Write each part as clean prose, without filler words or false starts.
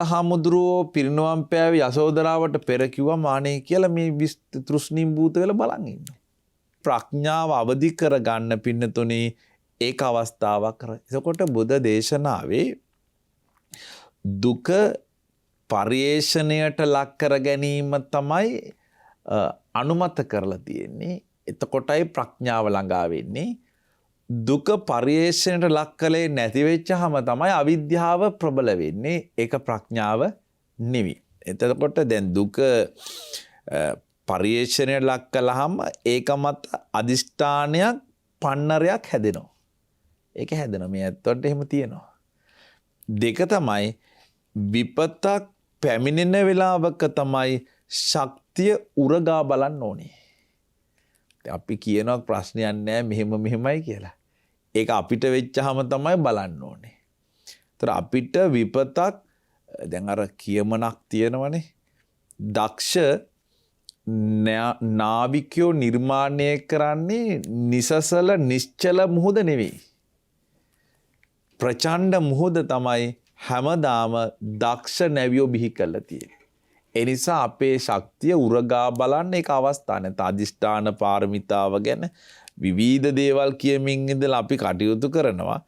හාමුදුරුවෝ පිරිනවම් පෑවේ යසෝදරාවට පෙර කිව්වා මානේ කියලා මේ තෘෂ්ණීම් භූත වෙලා බලන් ඉන්නවා. ප්‍රඥාව අවදි කරගන්න පින්නතුනේ ඒක අවස්ථාවක් කර. එතකොට බුද්ධ දේශනාවේ දුක පරිේශණයට ලක් කර ගැනීම තමයි අනුමත කරලා තියෙන්නේ. එතකොටයි ප්‍රඥාව ළඟා වෙන්නේ. දුක පරිේශණයට ලක් කළේ නැති වෙච්චාම තමයි අවිද්‍යාව ප්‍රබල වෙන්නේ. ඒක ප්‍රඥාව නෙවෙයි. එතකොට දැන් දුක පරිේශණයට ලක් කළාම ඒක මත අදිෂ්ඨානයක් පන්නරයක් හැදෙනවා. ඒක හැදෙනවා. මේ ඇත්තට එහෙම තියෙනවා. දෙක තමයි විපතක් පැමිණෙන වෙලාවක තමයි ශක්තිය උරගා බලන්න ඕනේ. අපි කියනවා ප්‍රශ්නයක් නැහැ මෙහෙමයි කියලා. ඒක අපිට වෙච්චාම තමයි බලන්න ඕනේ. ඒතර අපිට විපතක් දැන් අර කියමනක් තියෙනවනේ. දක්ෂ නාවිකයෝ නිර්මාණය කරන්නේ නිසසල නිශ්චල මුහුද නෙවෙයි. ප්‍රචණ්ඩ මුහුද තමයි හැමදාම දක්ෂ නැවියෝ බිහි කරලා තියෙන්නේ. ඒ නිසා අපේ ශක්තිය උරගා බලන්න ඒක අවස්ථා නැත. අදිෂ්ඨාන පාරමිතාව ගැන විවිධ දේවල් කියමින් ඉඳලා අපි කටයුතු කරනවා.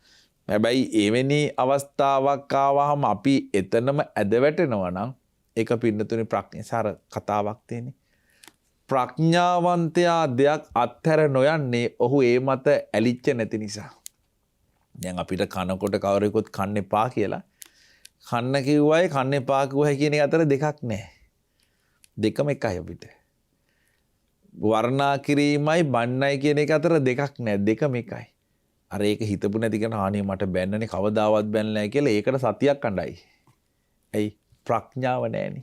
හැබැයි එවැනි අවස්ථාවක් ආවහම අපි එතනම ඇද වැටෙනවා නම් ඒක පින්නතුනේ ප්‍රඥාසාර කතාවක් තියෙන්නේ. ප්‍රඥාවන්තයා දෙයක් අත්හැර නොයන්නේ ඔහු ඒ මත ඇලිච්ච නැති නිසා. දැන් අපිට කනකොට කවරෙකුත් කන්න එපා කියලා කන්න කිව්වයි කන්න එපා කිව්වයි කියන එක අතර දෙකක් නැහැ. දෙකම එකයි අපිට. වර්ණා කිරීමයි බන්නයි කියන එක අතර දෙකක් නැහැ. දෙකම එකයි. අර ඒක හිතපු නැති කෙනා අනේ මට බැන්නනේ කවදාවත් බැන්නේ නැහැ කියලා ඒකට සතියක් අඬයි. ඇයි ප්‍රඥාව නැහෙනි.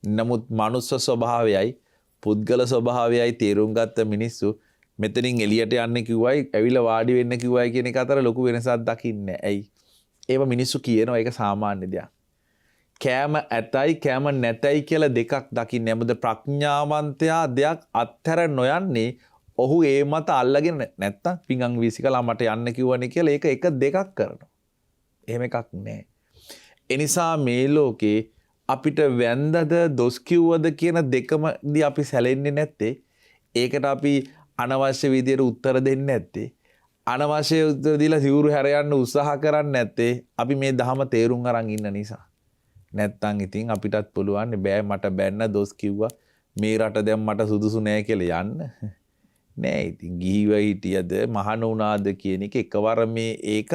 නමුත් මනුස්ස ස්වභාවයයි පුද්ගල ස්වභාවයයි තේරුම් ගත්ත මිනිස්සු මෙතනින් එළියට යන්න කිව්වයි ඇවිල්ලා වාඩි වෙන්න කිව්වයි කියන එක අතර ලොකු වෙනසක් දකින්නේ. ඇයි? ඒව මිනිස්සු කියනවා ඒක සාමාන්‍ය දෙයක්. කෑම ඇතයි කෑම නැතයි කියලා දෙකක් දකින්නේ. මොකද ප්‍රඥාවන්තයා දෙයක් අත්හැර නොයන්නේ ඔහු ඒ මත අල්ලගෙන නැත්තම් පිඟන් වීසිකලා මට යන්න කිව්වනේ කියලා ඒක එක දෙකක් කරනවා. එහෙම එකක් නැහැ. ඒ නිසා මේ ලෝකේ අපිට වැන්දද දොස් කිව්වද කියන දෙකමදී අපි සැලෙන්නේ නැත්තේ. ඒකට අපි අනවශ්‍ය විදියට උත්තර දෙන්නේ නැත්තේ. අනවශ්‍ය උත්තර දීලා සිවුරු හැර යන්න උත්සාහ කරන්නේ නැත්තේ අපි මේ ධහම තේරුම් අරන් ඉන්න නිසා. නැත්තම් ඉතින් අපිටත් පුළුවන් බෑ මට බැන්න දොස් කිව්වා මේ රට දැන් මට සුදුසු නෑ කියලා යන්න. නෑ ඉතින් ගිහිව හිටියද මහාන වුණාද කියන එක එකවර මේ ඒක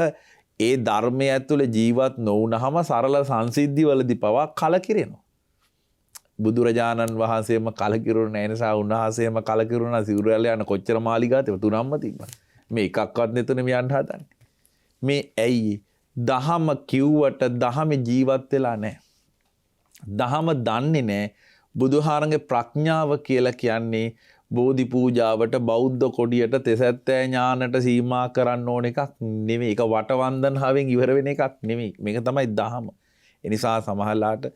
ඒ ධර්මයේ ඇතුළේ ජීවත් නොවුනහම සරල සංසිද්ධිවලදී පවා කලකිරෙනවා. බුදුරජාණන් වහන්සේම කලකිරුණ නැහැ නිසා උන්වහන්සේම කලකිරුණා සිවුරැල්ල යන කොච්චර මාලිගාද තුනම්ම තිබ්බා. මේ එකක්වත් නෙතුනේ මේ යන්න හදන්නේ. මේ ඇයි දහම කිව්වට දහම ජීවත් වෙලා නැහැ. දහම දන්නේ නැහැ. බුදුහාරගේ ප්‍රඥාව කියලා කියන්නේ බෝධි පූජාවට බෞද්ධ කොඩියට තෙසැත්තෑ ඥානට සීමා කරන්න ඕන එකක් නෙමෙයි. ඒක වටවන්දනාවෙන් ඉවර වෙන එකක් නෙමෙයි. මේක තමයි දහම. ඒ නිසා සමහරලාට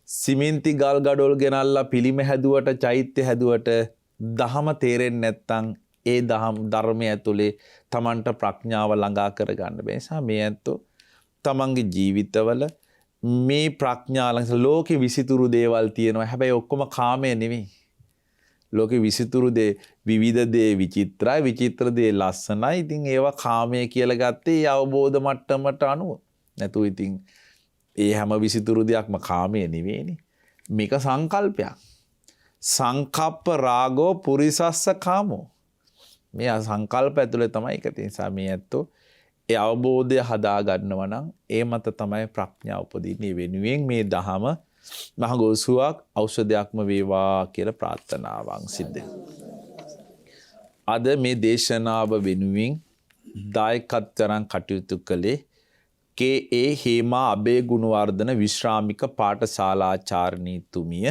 සිමෙන්ති ගල් ගඩොල් ගෙනල්ලා පිළිම හැදුවට චෛත්‍ය හැදුවට දහම තේරෙන්නේ නැත්නම් ඒ දහම් ධර්මයේ ඇතුලේ Tamanට ප්‍රඥාව ළඟා කරගන්න බැහැ. නිසා මේ ඇත්තෝ තමන්ගේ ජීවිතවල මේ ප්‍රඥා ළඟ ලෝකේ විසිතුරු දේවල් තියෙනවා. හැබැයි ඔක්කොම කාමයේ නෙමෙයි. ලෝකේ විසිතුරු දේ විවිධ දේ විචිත්‍රයි විචිත්‍ර දේ ලස්සනයි. ඉතින් ඒවා කාමයේ කියලා ගත්තේ ඒ අවබෝධ මට්ටමට අනුව. නැතු ඉතින් ඒ හැම විසිතුරු දෙයක්ම කාමයේ නෙවෙයිනේ. මේක සංකල්පයක්. සංකප්ප රාගෝ පුරිසස්ස කාමෝ. මේ සංකල්ප ඇතුලේ තමයි ඒක තියෙන නිසා මේ ඇත්තෝ ඒ අවබෝධය හදා ගන්නවා නම් ඒ මත තමයි ප්‍රඥාව උපදින්නේ. වෙනුවෙන් මේ දහම මහ ගෝසුවක් ඖෂධයක්ම වේවා කියලා ප්‍රාර්ථනාවන් සිද්ධ. අද මේ දේශනාව වෙනුවෙන් දායකත්වයන් කටයුතු කළේ කේ.ඒ. හේමා අබේ ගුණවර්ධන විශ්‍රාමික පාඨශාලාචාර්යනීතුමිය,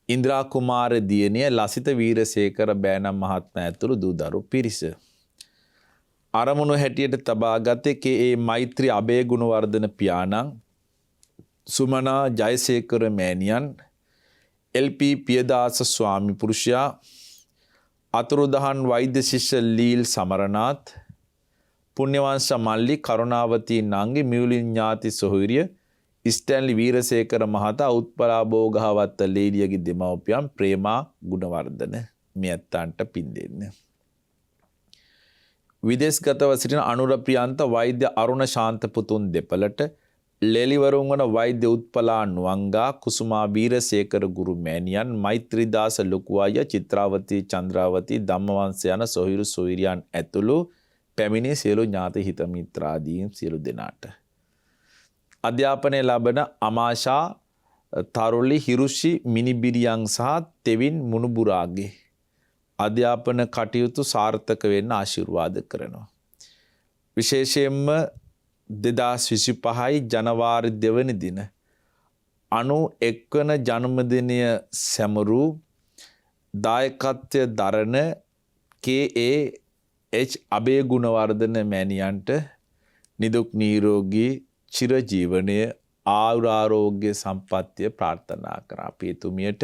ඉන්ද්‍රා කුමාර දියණිය, ලසිත වීරසේකර බෑනම් මහත්මයා ඇතුළු දූ දරු පිරිස. අරමුණු හැටියට තබාගත්තේ කේ.ඒ. මෛත්‍රී අබේ ගුණවර්ධන පියාණන්, සුමනා ජයසේකර මෑණියන්, එල්.පී. පියදාස ස්වාමි පුරුෂයා, අතුරුදහන් වෛද්‍ය ශිෂ්‍ය ලීල් සමරනාත්, පුණ්‍යවංශ මල්ලි කරුණාවතී නංගි මියුලින් ඥාති සොහොයුරිය, ස්ටැන්ලි වීරසේකර මහතා උත්පලා භෝගහවත්ත ලේඩියගේ දෙමව්පියන් ප්‍රේමා ගුණවර්ධන මේ ඇත්තන්ට පින් දෙන්න. විදේශගතව සිටින අනුර ප්‍රියන්ත වෛද්‍ය අරුණ ශාන්ත පුතුන් දෙපළට ලෙලිවරුන් වන වෛද්‍ය උත්පලා නුවංගා කුසුමා වීරසේකර ගුරු මෑණියන් මෛත්‍රීදාස ලොකු අයියා චිත්‍රාවතී චන්ද්‍රාවතී ධම්මවංශ යන සොහිරු සොහිරියන් ඇතුළු පැමිණි සියලු ඥාති හිත මිත්‍රාදීන් සියලු දෙනාට අධ්‍යාපනය ලබන අමාශා තරුලි හිරුෂි මිනිබිරියන් සහ තෙවින් මුණුබුරාගේ අධ්‍යාපන කටයුතු සාර්ථක වෙන්න ආශිර්වාද කරනවා. විශේෂයෙන්ම 2025 ජනවාරි 2 වෙනි දින 91 වන ජන්මදිනය සැමරු දායකත්වය දරන KAH අබේගුණවර්ධන මෑණියන්ට නිදුක් නිරෝගී චිරජීවනය ආයුරාරෝග්‍ය සම්පත්තිය ප්‍රාර්ථනා කරා. අපි එතුමියට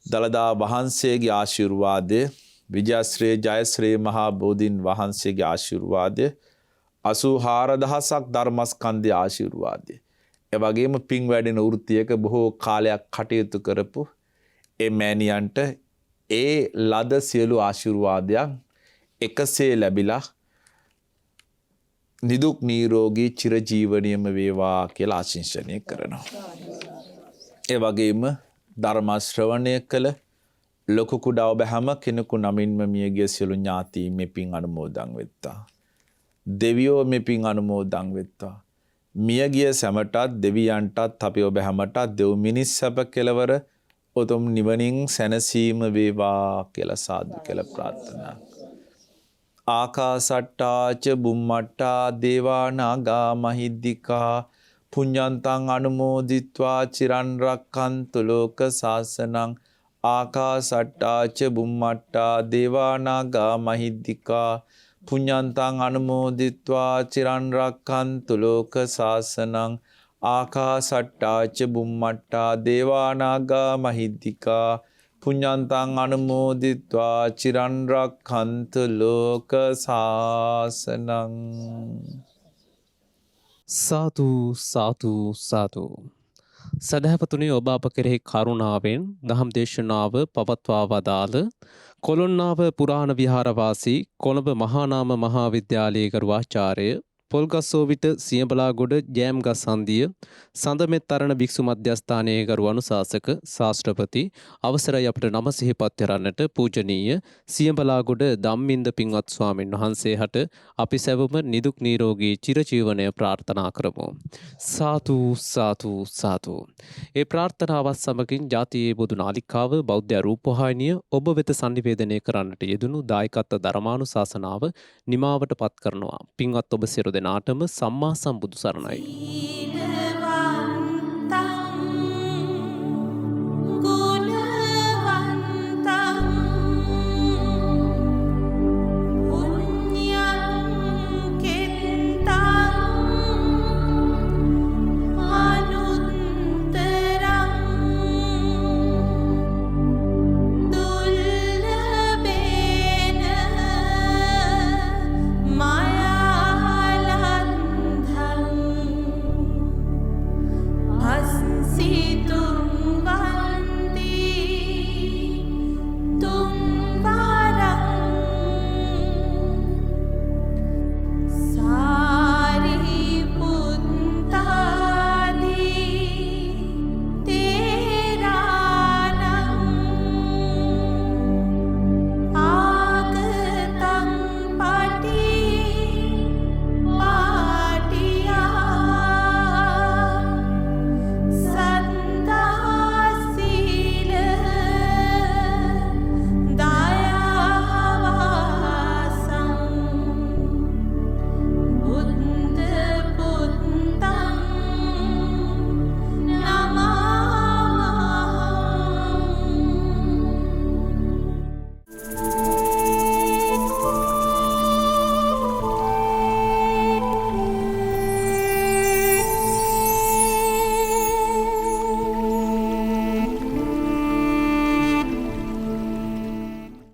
දළදා වහන්සේගේ ආශිර්වාදය විජයශ්‍රී ජයශ්‍රී මහා බෝධීන් වහන්සේගේ ආශිර්වාදය 84000ක් ධර්මස්කන්ධයේ ආශිර්වාදය ඒ වගේම පින් වැඩෙන වෘත්තියක බොහෝ කාලයක් කටයුතු කරපු ඒ මෑණියන්ට ඒ ලද සියලු ආශිර්වාදයන් එකසේ ලැබිලා නිදුක් නිරෝගී චිරජීවනයේම වේවා කියලා ආශිංසනය කරනවා. ඒ වගේම ධර්ම ශ්‍රවණය කළ ලොකු කුඩා ඔබ හැම කෙනෙකු නමින්ම මියගිය සියලු ඥාතීන් මේ පින් අනුමෝදන් වෙත්තා. දෙවියෝ මේ පින් අනුමෝදන් වෙත්තා. මියගිය සැමටත් දෙවියන්ටත් අපි ඔබ හැමටත් දෙව් මිනිස් සැප කෙලවර උතුම් නිවනින් සැනසීම වේවා කියලා සාදු කියලා ප්‍රාර්ථනා. ආකාසට්ටාච බුම්මට්ටා දේවා නාග මහිද්దికා පුඤ්ඤන්තං අනුමෝදිත්වා චිරන් රක්ඛන්තු ලෝක සාසනං ආකාසට්ටාච බුම්මට්ටා දේවා නාග මහිද්దికා පුඤ්ඤන්තං අනුමෝදිත්වා චිරන් රක්ඛන්තු ලෝක සාසනං ආකාසට්ටාච බුම්මට්ටා දේවා නාග මහිද්దికා පුඤ්ඤන්තං අනුමෝදිත්වා චිරන් රක්ඛන්තු ලෝක සාසනං. සාදු සාදු සාදු. සදහවතුනි ඔබ අප කෙරෙහි කරුණාවෙන් දහම් දේශනාව පවත්වා වදාළ කොළොන්නාව පුරාණ විහාරවාසී කොළඹ මහානාම මහා විද්‍යාලයේ ගරු ආචාර්ය පොල්ගස්සෝවිට සියඹලාගොඩ ජෑම්ගස් හන්දිය සඳමෙත් තරණ භික්ෂු මධ්‍යස්ථානයේ ගරු අනුශාසක ශාස්ත්‍රපති අවසරයි අපට නම සිහිපත් කරන්නට පූජනීය සියඹලාගොඩ ධම්මින්ද පින්වත් ස්වාමින් වහන්සේ හට අපි සැවම නිදුක් නිරෝගී චිරජීවනය ප්‍රාර්ථනා කරමු. සාදු සාදු සාදු. ඒ ප්‍රාර්ථනාවත් සමගින් ජාතියේ බුදු නාලිකාව බෞද්ධ රූපවාහිනිය ඔබ වෙත සංනිවේදනය කරන්නට යෙදුණු දායකත්ව ධර්මානුශාසනාව නිමාවට පත් කරනවා. පින්වත් ඔබ සියලු දෙනාටම සම්මා සම්බුදු සරණයි.